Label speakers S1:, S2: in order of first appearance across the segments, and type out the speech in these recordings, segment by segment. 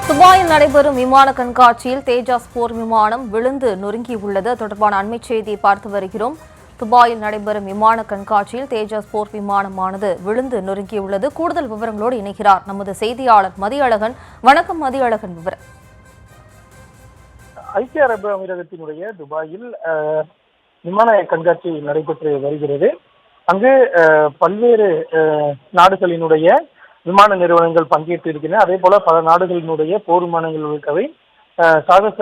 S1: துபாயில் நடைபெறும் விமான கண்காட்சியில் தேஜாஸ் போர் விமானம் விழுந்து நொறுங்கியுள்ளது. தொடர்பான அண்மை செய்தியை பார்த்து வருகிறோம். துபாயில் நடைபெறும் விமான கண்காட்சியில் தேஜாஸ் போர் விமானமானது விழுந்து நொறுங்கியுள்ளது. கூடுதல் விவரங்களோடு இணைகிறார் நமது செய்தியாளர் மதியழகன். வணக்கம் மதியழகன். விவரம்.
S2: ஐக்கிய அரபு அமீரகத்தினுடைய துபாயில் விமான கண்காட்சி நடைபெற்று வருகிறது. அங்கு பல்வேறு நாடுகளினுடைய விமான நிறுவனங்கள் பங்கேற்று இருக்கின்றன. அதே போல பல நாடுகளினுடைய போர் விமானங்கள் உள்ளிட்டவை சாகச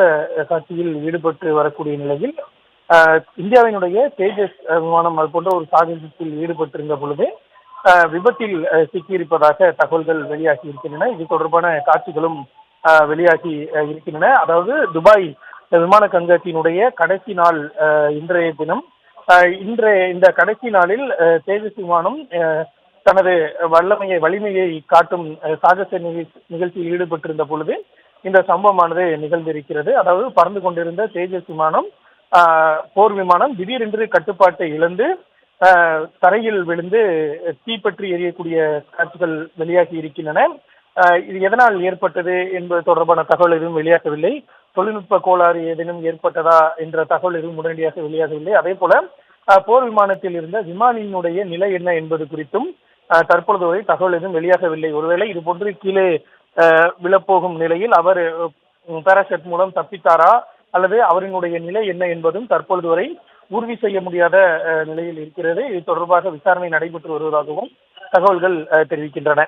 S2: காட்சியில் ஈடுபட்டு வரக்கூடிய நிலையில் இந்தியாவினுடைய தேஜஸ் விமானம் அது போன்ற ஒரு சாகசத்தில் ஈடுபட்டிருந்த பொழுது விபத்தில் சிக்கியிருப்பதாக தகவல்கள் வெளியாகி இருக்கின்றன. இது தொடர்பான காட்சிகளும் வெளியாகி இருக்கின்றன. அதாவது துபாய் விமான கண்காட்சியினுடைய கடைசி நாள் இன்றைய தினம். இந்த கடைசி நாளில் தேஜஸ் விமானம் தனது வலிமையை காட்டும் சாகச நிகழ்ச்சியில் ஈடுபட்டிருந்த பொழுது இந்த சம்பவமானது நிகழ்ந்திருக்கிறது. அதாவது பறந்து கொண்டிருந்த தேஜஸ் விமானம் போர் விமானம் திடீரென்று கட்டுப்பாட்டை இழந்து தரையில் விழுந்து தீப்பற்றி எரியக்கூடிய காட்சிகள் வெளியாகி இருக்கின்றன. இது எதனால் ஏற்பட்டது என்பது தொடர்பான தகவல் எதுவும் வெளியாகவில்லை. தொழில்நுட்ப கோளாறு ஏதேனும் ஏற்பட்டதா என்ற தகவல் எதுவும் உடனடியாக வெளியாகவில்லை. அதே போல போர் விமானத்தில் இருந்த விமானியினுடைய நிலை என்ன என்பது குறித்தும் தற்பொழுது வரை தகவல் எதுவும் வெளியாகவில்லை. ஒருவேளை இது போன்று கீழே விழப்போகும் நிலையில் அவர் பாராசூட் மூலம் தப்பித்தாரா அல்லது அவரினுடைய நிலை என்ன என்பதும் தற்பொழுது வரை உறுதி செய்ய முடியாத நிலையில் இருக்கிறது. இது தொடர்பாக விசாரணை நடைபெற்று வருவதாகவும் தகவல்கள் தெரிவிக்கின்றன.